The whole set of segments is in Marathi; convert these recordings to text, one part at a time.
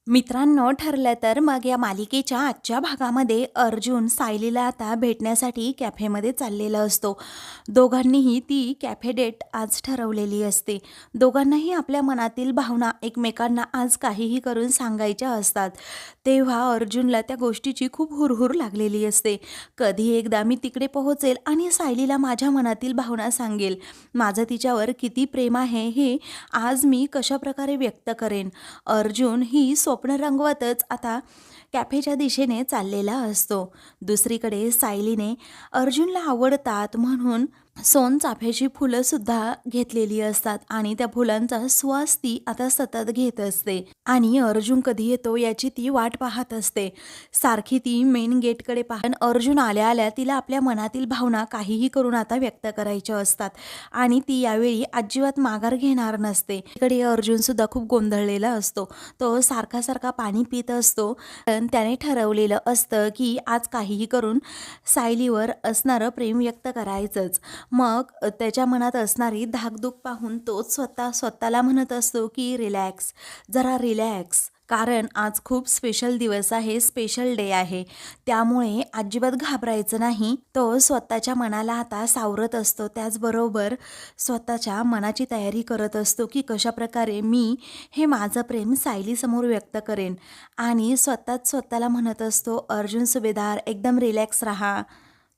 मित्रांनो, ठरलं तर मग या मालिकेच्या आजच्या भागामध्ये अर्जुन सायलीला आता भेटण्यासाठी कॅफेमध्ये चाललेला असतो. दोघांनीही ती कॅफे डेट आज ठरवलेली असते. दोघांनाही आपल्या मनातील भावना एकमेकांना आज काहीही करून सांगायच्या असतात. तेव्हा अर्जुनला त्या गोष्टीची खूप हुरहुर लागलेली असते. कधी एकदा मी तिकडे पोहोचेल आणि सायलीला माझ्या मनातील भावना सांगेल. माझं तिच्यावर किती प्रेम आहे हे आज मी कशाप्रकारे व्यक्त करेन. अर्जुन ही स्वप्न रंगवतच आता कॅफेच्या दिशेने चाललेला असतो. दुसरीकडे सायलीने अर्जुनला आवडतात म्हणून सोनचाफ्याची फुलंसुद्धा घेतलेली असतात आणि त्या फुलांचा सुवास ती आता सतत घेत असते आणि अर्जुन कधी येतो याची ती वाट पाहत असते. सारखी ती मेन गेटकडे पाहत अर्जुन आल्या आल्या तिला आपल्या मनातील भावना काहीही करून आता व्यक्त करायच्या असतात आणि ती यावेळी अजिबात माघार घेणार नसते. इकडे अर्जुनसुद्धा खूप गोंधळलेला असतो. तो सारखा सारखा पाणी पित असतो. पण त्याने ठरवलेलं असतं की आज काहीही करून सायलीवर असणारं प्रेम व्यक्त करायचंच. मग त्याच्या मनात असणारी धाकधूक पाहून तोच स्वतःला म्हणत असतो की रिलॅक्स, जरा रिलॅक्स, कारण आज खूप स्पेशल दिवस आहे, स्पेशल डे आहे, त्यामुळे अजिबात घाबरायचं नाही. तो स्वतःच्या मनाला आता सावरत असतो. त्याचबरोबर स्वतःच्या मनाची तयारी करत असतो की कशाप्रकारे मी हे माझं प्रेम सायलीसमोर व्यक्त करेन आणि स्वतःला म्हणत असतो, अर्जुन सुभेदार एकदम रिलॅक्स राहा.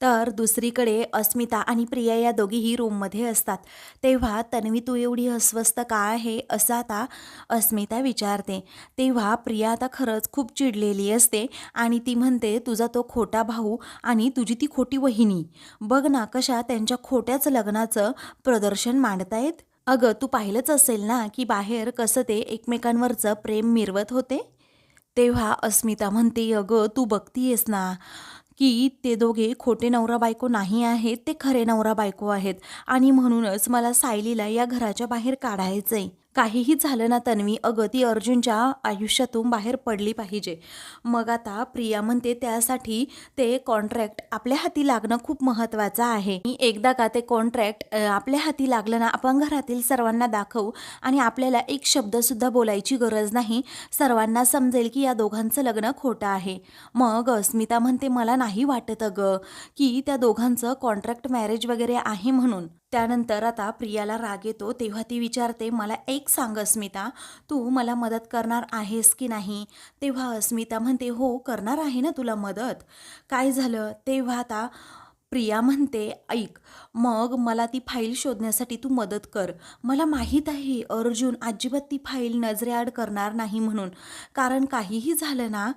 तर दुसरीकडे अस्मिता आणि प्रिया या दोघीही रूममध्ये असतात. तेव्हा तन्वी, तू एवढी अस्वस्थ का आहे असं आता अस्मिता विचारते. तेव्हा प्रिया आता खरंच खूप चिडलेली असते आणि ती म्हणते, तुझा तो खोटा भाऊ आणि तुझी ती खोटी वहिनी, बघ ना कशा त्यांच्या खोट्याच लग्नाचं प्रदर्शन मांडतायत. अगं, तू पाहिलंच असेल ना की बाहेर कसं ते एकमेकांवरचं प्रेम मिरवत होते. तेव्हा अस्मिता म्हणते, अगं तू बघतीयस ना की ते दोघे खोटे नवरा बायको नाही आहेत, ते खरे नवरा बायको आहेत आणि म्हणूनच मला सायलीला या घराच्या बाहेर काढायचंय. काहीही झालं ना तन्वी, अगं ती अर्जुनच्या आयुष्यातून बाहेर पडली पाहिजे. मग आता प्रिया म्हणते, त्यासाठी ते कॉन्ट्रॅक्ट आपल्या हाती लागणं खूप महत्त्वाचं आहे. एकदा का ते कॉन्ट्रॅक्ट आपल्या हाती लागलं ना, आपण घरातील सर्वांना दाखवू आणि आपल्याला एक शब्दसुद्धा बोलायची गरज नाही. सर्वांना समजेल की या दोघांचं लग्न खोटं आहे. मग अस्मिता म्हणते, मला नाही वाटत अगं की त्या दोघांचं कॉन्ट्रॅक्ट मॅरेज वगैरे आहे म्हणून. त्यानंतर आता प्रियाला राग येतो. तेव्हा ती विचारते, मला एक सांग अस्मिता, तू मला मदत करणार आहेस की नाही. तेव्हा अस्मिता म्हणते, हो करणार आहे ना तुला मदत, काय झालं. तेव्हा आता प्रिया म्हणते, ऐक, मग मला ती फाईल शोधण्यासाठी तू मदत कर. मला माहीत आहे अर्जुन अजिबात ती फाईल नजरेआड करणार नाही म्हणून, कारण काहीही झालं ना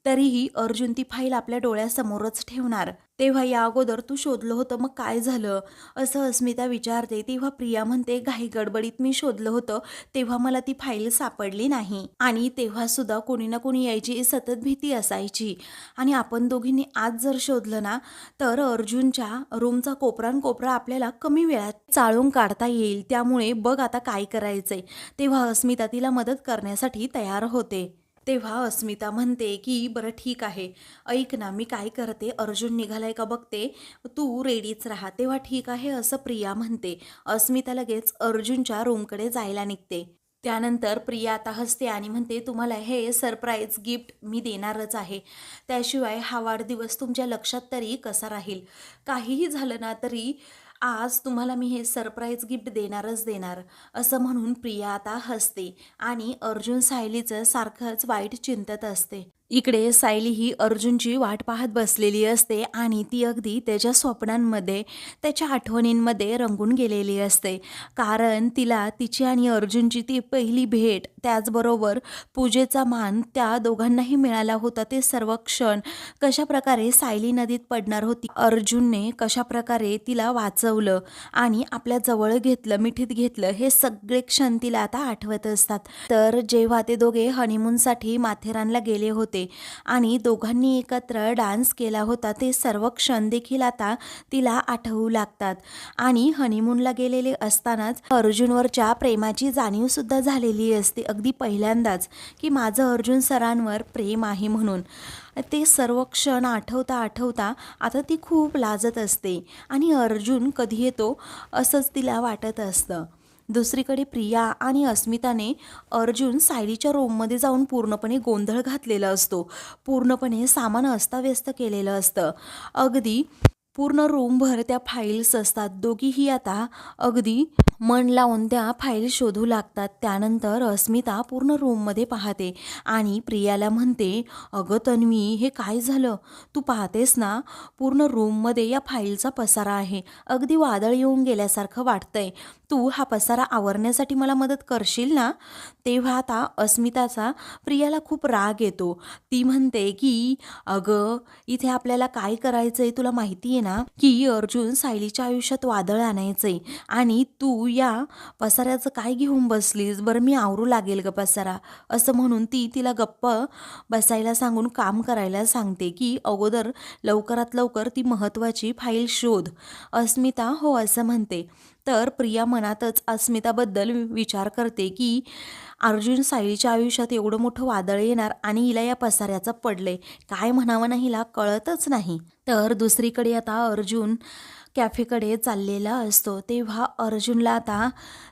तरीही अर्जुन ती फाईल आपल्या डोळ्यासमोरच ठेवणार. तेव्हा या अगोदर तू शोधलं होतं, मग काय झालं असं अस्मिता विचारते. तेव्हा प्रिया म्हणते, घाई गडबडीत मी शोधलं होतं, तेव्हा मला ती फाईल सापडली नाही आणि तेव्हा सुद्धा कोणी ना कोणी यायची सतत भीती असायची आणि आपण दोघींनी आज जर शोधलं ना तर अर्जुनच्या रूमचा कोपरा आपल्याला कमी वेळात चाळून काढता येईल. त्यामुळे बघ आता काय करायचंय. तेव्हा अस्मिता तिला मदत करण्यासाठी तयार होते. तेव्हा अस्मिता म्हणते की बरं ठीक आहे, ऐक ना मी काय करते, अर्जुन निघालाय का बघते, तू रेडीच राहा. तेव्हा ठीक आहे असं प्रिया म्हणते. अस्मिता लगेच अर्जुनच्या रूमकडे जायला निघते. त्यानंतर प्रिया आता हसते आणि म्हणते, तुम्हाला हे सरप्राईज गिफ्ट मी देणारच आहे, त्याशिवाय हा वाढदिवस तुमच्या लक्षात तरी कसा राहील. काहीही झालं ना तरी आज तुम्हाला मी हे सरप्राईज गिफ्ट देणारच देणार, असं म्हणून प्रिया आता हसते आणि अर्जुन सायलीचं सारखंच वाईट चिंतत असते. इकडे सायली ही अर्जुनची वाट पाहत बसलेली असते आणि ती अगदी त्याच्या स्वप्नांमध्ये, त्याच्या आठवणींमध्ये रंगून गेलेली असते. कारण तिला तिची आणि अर्जुनची ती पहिली भेट, त्याचबरोबर पूजेचा मान त्या दोघांनाही मिळाला होता. ते सर्व क्षण कशाप्रकारे सायली नदीत पडणार होती, अर्जुनने कशाप्रकारे तिला वाचवलं आणि आपल्या जवळ घेतलं, मिठीत घेतलं, हे सगळे क्षण तिला आता आठवत असतात. तर जेव्हा ते दोघे हनीमूनसाठी माथेरानला गेले होते आणि दोघांनी एकत्र डान्स केला होता, ते सर्व क्षण देखील आता तिला आठवू लागतात. आणि हनीमूनला गेलेले असतानाच अर्जुनवरच्या प्रेमाची जाणीव सुद्धा झालेली असते, अगदी पहिल्यांदाच, की माझं अर्जुन सरांवर प्रेम आहे म्हणून. ते सर्व क्षण आठवता आता ती खूप लाजत असते आणि अर्जुन कधी येतो असंच तिला वाटत असतं. दुसरीकडे प्रिया आणि अस्मिताने अर्जुन सायलीच्या रूममध्ये जाऊन पूर्णपणे गोंधळ घातलेला असतो. पूर्णपणे सामान अस्ताव्यस्त केलेलं असतं. अगदी पूर्ण रूमभर त्या फाईल्स असतात. दोघीही आता अगदी मन लावून त्या फाईल शोधू लागतात. त्यानंतर अस्मिता पूर्ण रूममध्ये पाहते आणि प्रियाला म्हणते, अगं तन्वी, हे काय झालं? तू पाहतेस ना, पूर्ण रूममध्ये या फाईलचा पसारा आहे. अगदी वादळ येऊन गेल्यासारखं वाटतंय. तू हा पसारा आवरण्यासाठी मला मदत करशील ना? तेव्हा आता अस्मिताचा प्रियाला खूप राग येतो. ती म्हणते की अगं, इथे आपल्याला काय करायचंय तुला माहिती आहे ना, की अर्जुन सायलीच्या आयुष्यात वादळ आणायचंय आणि तू या पसाऱ्याचं काय घेऊन बसलीस? बरं मी आवरू लागेल ग पसारा, असं म्हणून ती तिला गप्प बसायला सांगून काम करायला सांगते की अगोदर लवकरात लवकर ती महत्त्वाची फाईल शोध. अस्मिता हो असं म्हणते. तर प्रिया मनातच अस्मिताबद्दल विचार करते की अर्जुन सायलीच्या आयुष्यात एवढं मोठं वादळ येणार आणि हिला या पसाऱ्याचं पडलंय. काय म्हणावं ना हिला कळतच नाही. तर दुसरीकडे आता अर्जुन कॅफेकडे चाललेला असतो. तेव्हा अर्जुनला आता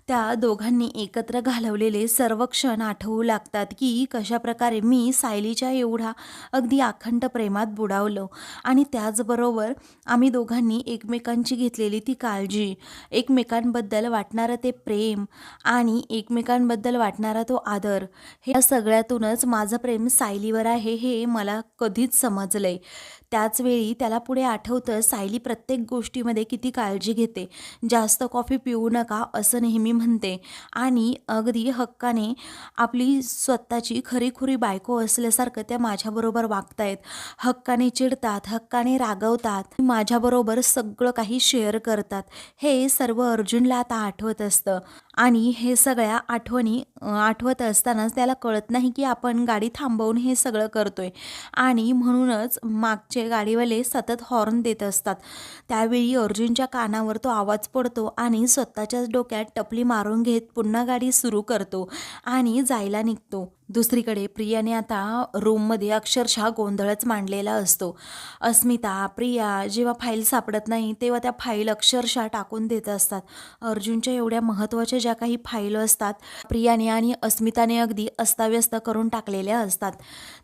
त्या दोघांनी एकत्र घालवलेले सर्व क्षण आठवू लागतात की कशाप्रकारे मी सायलीच्या एवढा अगदी अखंड प्रेमात बुडावलं आणि त्याचबरोबर आम्ही दोघांनी एकमेकांची घेतलेली ती काळजी, एकमेकांबद्दल वाटणारं ते प्रेम आणि एकमेकांबद्दल वाटणारा तो आदर, हे सगळ्यातूनच माझं प्रेम सायलीवर आहे हे मला कधीच समजलंय. त्याचवेळी त्याला पुढे आठवतं सायली प्रत्येक गोष्टीमध्ये किती काळजी घेते. जास्त कॉफी पिऊ नका असं नेहमी म्हणते आणि अगदी हक्काने आपली स्वतःची खरीखुरी बायको असल्यासारखं त्या माझ्याबरोबर वागतायत. हक्काने चिडतात, हक्काने रागवतात, माझ्याबरोबर सगळं काही शेअर करतात. हे सर्व अर्जुनला आता आठवत असतं आणि हे सगळ्या आठवणी आठवत असतानाच त्याला कळत नाही की आपण गाडी थांबवून हे सगळं करतोय आणि म्हणूनच मागचे गाडीवाले सतत हॉर्न देत असतात. त्यावेळी अर्जुनच्या कानावर तो आवाज पडतो आणि स्वतःच्याच डोक्यात टपली मारून घेत पुन्हा गाडी सुरू करतो आणि जायला निघतो. दुसरीकडे प्रियाने आता रूममध्ये अक्षरशः गोंधळच मांडलेला असतो. अस्मिता, प्रिया जेव्हा फाईल सापडत नाही तेव्हा त्या फाईल अक्षरशः टाकून देत असतात. अर्जुनच्या एवढ्या महत्त्वाच्या ज्या काही फाईल असतात प्रियाने आणि अस्मिताने अगदी अस्ताव्यस्त करून टाकलेल्या असतात.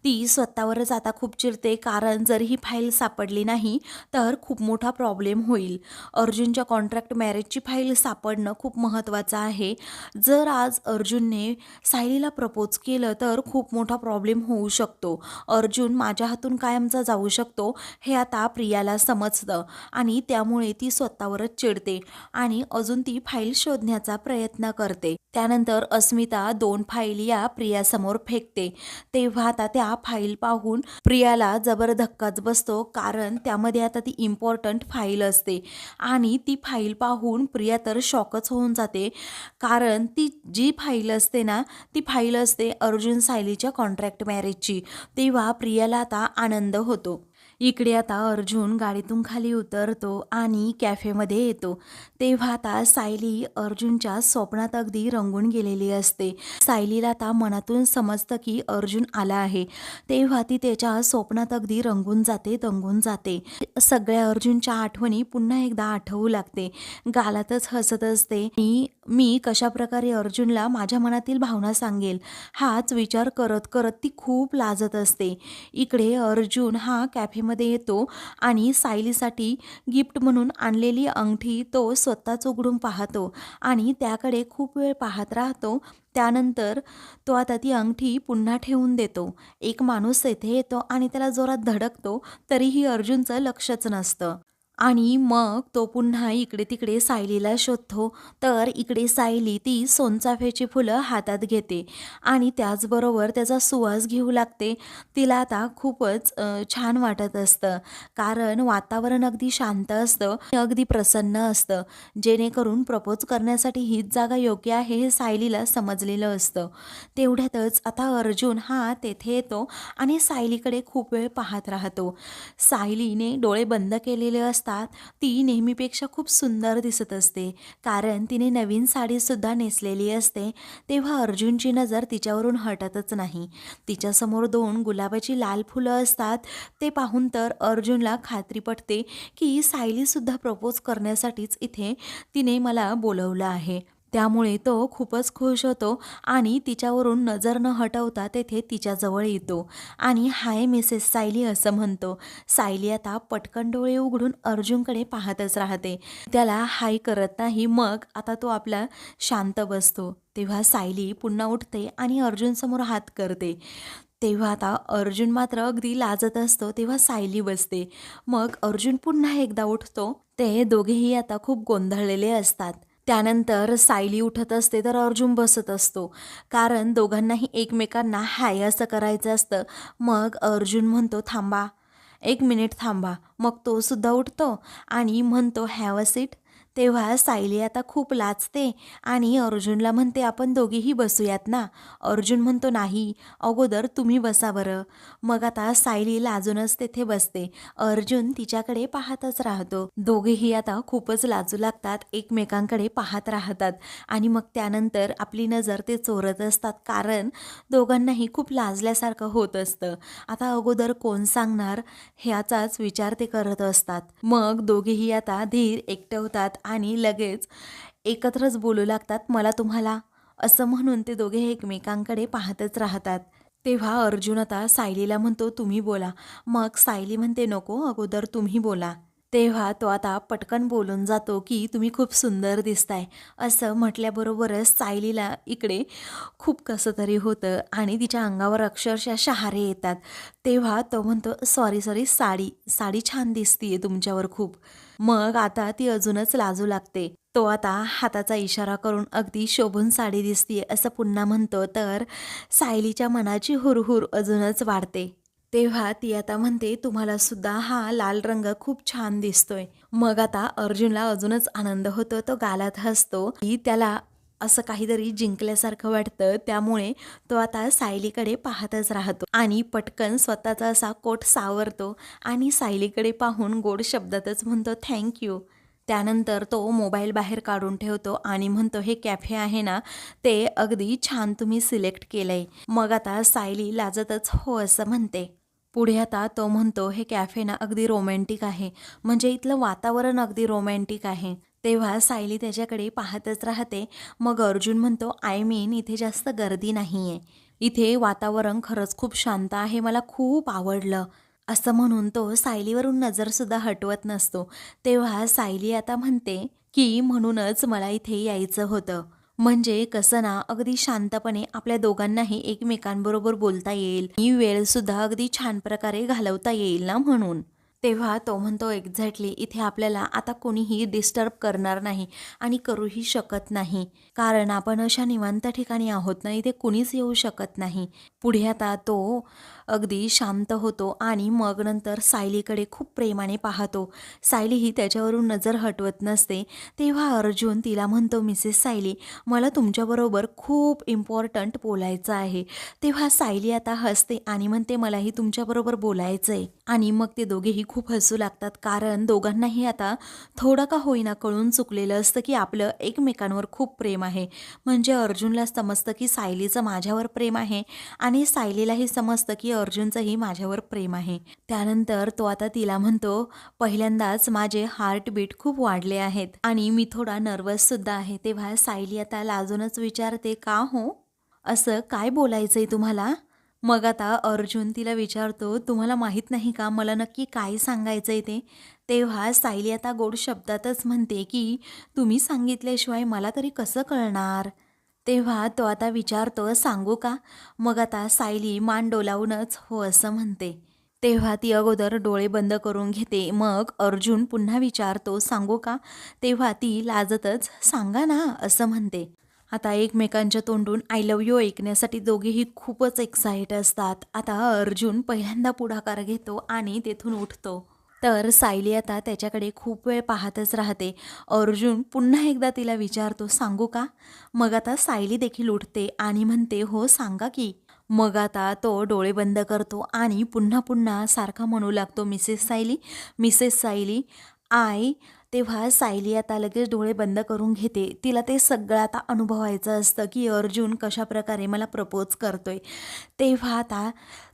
ती स्वतःवरच आता खूप चिडते, कारण जर ही फाईल सापडली नाही तर खूप मोठा प्रॉब्लेम होईल. अर्जुनच्या कॉन्ट्रॅक्ट मॅरेजची फाईल सापडणं खूप महत्त्वाचं आहे. जर आज अर्जुनने सायलीला प्रपोज केलं तर खूप मोठा प्रॉब्लेम होऊ शकतो. अर्जुन माझ्या हातून कायमचा जाऊ शकतो हे आता प्रियाला समजतं आणि त्यामुळे ती स्वतःवरच चिडते आणि अजून ती फाईल शोधण्याचा प्रयत्न करते. त्यानंतर अस्मिता 2 फाईल या प्रियासमोर फेकते. तेव्हा आता त्या फाईल पाहून प्रियाला जबर धक्काच बसतो, कारण त्यामध्ये आता ती इम्पॉर्टंट फाईल असते आणि ती फाईल पाहून प्रिया तर शॉकच होऊन जाते, कारण ती जी फाईल असते ना ती फाईल असते अर्जुन सायलीच्या कॉन्ट्रॅक्ट मॅरेजची. तेव्हा प्रियाला आता आनंद होतो. इकडे आता अर्जुन गाडीतून खाली उतरतो आणि कॅफेमध्ये येतो. तेव्हा आता सायली अर्जुनच्या स्वप्नात अगदी रंगून गेलेली असते. सायलीला आता मनातून समजतं की अर्जुन आला आहे. तेव्हा ती त्याच्या स्वप्नात अगदी रंगून जाते, दंगून जाते. सगळ्या अर्जुनच्या आठवणी पुन्हा एकदा आठवू लागते. गालातच हसत असते. मी कशाप्रकारे अर्जुनला माझ्या मनातील भावना सांगेल हाच विचार करत करत ती खूप लाजत असते. इकडे अर्जुन हा कॅफेमध्ये येतो आणि सायलीसाठी गिफ्ट म्हणून आणलेली अंगठी तो स्वतःच उघडून पाहतो आणि त्याकडे खूप वेळ पाहत राहतो. त्यानंतर तो आता ती अंगठी पुन्हा ठेवून देतो. एक माणूस येथे येतो आणि त्याला जोरात धडकतो, तरीही अर्जुनचं लक्षच नसतं आणि मग तो पुन्हा इकडे तिकडे सायलीला शोधतो. तर इकडे सायली ती सोनचाफ्याची फुलं हातात घेते आणि त्याचबरोबर त्याचा सुवास घेऊ लागते. तिला आता खूपच छान वाटत असतं, कारण वातावरण अगदी शांत असतं, अगदी प्रसन्न असतं, जेणेकरून प्रपोज करण्यासाठी हीच जागा योग्य आहे हे सायलीला समजलेलं असतं. तेवढ्यातच आता अर्जुन हा तेथे येतो आणि सायलीकडे खूप वेळ पाहत राहतो. सायलीने डोळे बंद केलेले असतात. ती नेहमीपेक्षा खूप सुंदर दिसत असते, कारण तिने नवीन साडीसुद्धा नेसलेली असते. तेव्हा अर्जुनची नजर तिच्यावरून हटतच नाही. तिच्यासमोर 2 गुलाबाची लाल फुलं असतात. ते पाहून तर अर्जुनला खात्री पटते की सायलीसुद्धा प्रपोज करण्यासाठीच इथे तिने मला बोलवलं आहे. त्यामुळे तो खूपच खुश होतो आणि तिच्यावरून नजर न हटवता तेथे तिच्याजवळ येतो आणि हाय मिसेस सायली असं म्हणतो. सायली आता पटकन डोळे उघडून अर्जुनकडे पाहतच राहते. त्याला हाय करत नाही. मग आता तो आपला शांत बसतो. तेव्हा सायली पुन्हा उठते आणि अर्जुनसमोर हात करते. तेव्हा आता अर्जुन मात्र अगदी लाजत असतो. तेव्हा सायली बसते. मग अर्जुन पुन्हा एकदा उठतो. ते दोघेही आता खूप गोंधळलेले असतात. त्यानंतर सायली उठत असते तर अर्जुन बसत असतो. कारण दोघांनाही एकमेकांना हाय असं करायचं असतं. मग अर्जुन म्हणतो थांबा, 1 मिनिट थांबा. मग तो सुद्धा उठतो आणि म्हणतो हॅव अ सीट. तेव्हा सायली आता खूप लाजते आणि अर्जुनला म्हणते आपण दोघेही बसूयात ना. अर्जुन म्हणतो नाही, अगोदर तुम्ही बसा बरं. मग आता सायली लाजूनच तेथे बसते. अर्जुन तिच्याकडे पाहतच राहतो. दोघेही आता खूपच लाजू लागतात, एकमेकांकडे पाहत राहतात आणि मग त्यानंतर आपली नजर ते चोरत असतात. कारण दोघांनाही खूप लाजल्यासारखं होत असतं. आता अगोदर कोण सांगणार ह्याचाच विचार ते करत असतात. मग दोघेही आता धीर एकटवतात आणि लगेच एकत्रच बोलू लागतात. मला तुम्हाला असं म्हणून ते दोघे एकमेकांकडे पाहतच राहतात. तेव्हा अर्जुन आता सायलीला म्हणतो तुम्ही बोला. मग सायली म्हणते नको, अगोदर तुम्ही बोला. तेव्हा तो आता पटकन बोलून जातो की तुम्ही खूप सुंदर दिसताय. असं म्हटल्याबरोबरच सायलीला इकडे खूप कसं तरी होतं आणि तिच्या अंगावर अक्षरशः शहारे येतात. तेव्हा तो म्हणतो सॉरी सॉरी, साडी साडी छान दिसतीये तुमच्यावर खूप. मग आता ती अजूनच लाजू लागते. तो आता हाताचा इशारा करून अगदी शोभून साडी दिसतीये असं पुन्हा म्हणतो. तर सायलीच्या मनाची हुरहुर अजूनच वाढते. तेव्हा ती आता म्हणते तुम्हाला सुद्धा हा लाल रंग खूप छान दिसतोय. मग आता अर्जुनला अजूनच आनंद होतो. तो गालात हसतो की त्याला असं काहीतरी जिंकल्यासारखं वाटतं. त्यामुळे तो आता सायलीकडे पाहतच राहतो आणि पटकन स्वतःचा असा कोट सावरतो आणि सायलीकडे पाहून गोड शब्दातच म्हणतो थँक्यू. त्यानंतर तो मोबाईल बाहेर काढून ठेवतो आणि म्हणतो हे कॅफे आहे ना, ते अगदी छान तुम्ही सिलेक्ट केलंय. मग आता सायली लाजतच हो असं म्हणते. पुढे आता तो म्हणतो हे कॅफे ना अगदी रोमॅन्टिक आहे. म्हणजे इथलं वातावरण अगदी रोमॅन्टिक आहे. तेव्हा सायली त्याच्याकडे पाहतच राहते. मग अर्जुन म्हणतो आय मीन इथे जास्त गर्दी नाहीये. इथे वातावरण खरंच खूप शांत आहे. मला खूप आवडलं. असं म्हणून तो सायलीवरून नजरसुद्धा हटवत नसतो. तेव्हा सायली आता म्हणते की म्हणूनच मला इथे यायचं होतं. म्हणजे कसं ना अगदी शांतपणे आपल्या दोघांनाही एकमेकांबरोबर बोलता येईल आणि वेळसुद्धा अगदी छान प्रकारे घालवता येईल ना म्हणून. तेव्हा तो म्हणतो एक्झॅक्टली इथे आपल्याला आता कोणीही डिस्टर्ब करणार नाही आणि करूही शकत नाही. कारण आपण अशा निवांत ठिकाणी आहोत ना, इथे कुणीच येऊ शकत नाही. पुढे आता तो अगदी शांत होतो आणि मग नंतर सायलीकडे खूप प्रेमाने पाहतो. सायली ही त्याच्यावरून नजर हटवत नसते. तेव्हा अर्जुन तिला म्हणतो मिसेस सायली मला तुमच्याबरोबर खूप इम्पॉर्टंट बोलायचं आहे. तेव्हा सायली आता हसते आणि म्हणते मलाही तुमच्याबरोबर बोलायचं आहे. आणि मग ते दोघेही खूप हसू लागतात. कारण दोघांनाही आता थोडं का होईना कळून चुकलेलं असतं की आपलं एकमेकांवर खूप प्रेम आहे. म्हणजे अर्जुनला समजतं की सायलीचं माझ्यावर प्रेम आहे आणि सायलीलाही समजतं की अर्जुनचंही माझ्यावर प्रेम आहे. त्यानंतर तो आता तिला म्हणतो पहिल्यांदाच माझे हार्टबीट खूप वाढले आहेत आणि मी थोडा नर्वससुद्धा आहे. तेव्हा सायली आता लाजूनच विचारते का हो? असं काय बोलायचंय तुम्हाला? मग आता अर्जुन तिला विचारतो तुम्हाला माहीत नाही का मला नक्की काय सांगायचंय ते? तेव्हा सायली आता गोड शब्दातच म्हणते की तुम्ही सांगितल्याशिवाय मला तरी कसं कळणार? तेव्हा तो आता विचारतो सांगू का? मग आता सायली मान डोलावूनच हो असं म्हणते. तेव्हा ती अगोदर डोळे बंद करून घेते. मग अर्जुन पुन्हा विचारतो सांगू का? तेव्हा ती लाजतच सांगा ना असं म्हणते. आता एकमेकांच्या तोंडून आय लव्ह यू ऐकण्यासाठी दोघेही खूपच एक्साइट असतात. आता अर्जुन पहिल्यांदा पुढाकार घेतो आणि तेथून उठतो. तर सायली आता त्याच्याकडे खूप वेळ पाहतच राहते. अर्जुन पुन्हा एकदा तिला विचारतो सांगू का? मग आता सायली देखील उठते आणि म्हणते हो सांगा की. मग आता तो डोळे बंद करतो आणि पुन्हा पुन्हा सारखा म्हणू लागतो Mrs Sayali, Mrs Sayali I. तेव्हा सायली आता लगेच डोळे बंद करून घेते. तिला ते सगळं आता अनुभवायचं असतं की अर्जुन कशाप्रकारे मला प्रपोज करतोय. तेव्हा आता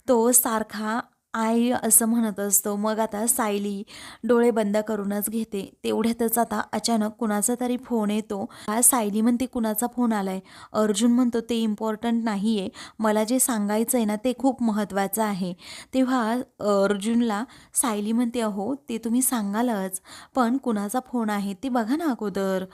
तो सारखा आई असं म्हणत असतो. मग आता सायली डोळे बंद करूनच घेते. तेवढ्यातच आता अचानक कुणाचा तरी फोन येतो. सायली म्हणते, "कुणाचा फोन आलाय?" अर्जुन म्हणतो, "ते इम्पॉर्टंट नाहीये. मला जे सांगायचंय ना ते खूप महत्त्वाचं आहे." तेव्हा अर्जुनला सायली म्हणते, "अहो, ते तुम्ही सांगालच, पण कुणाचा फोन आहे ते बघा ना अगोदर."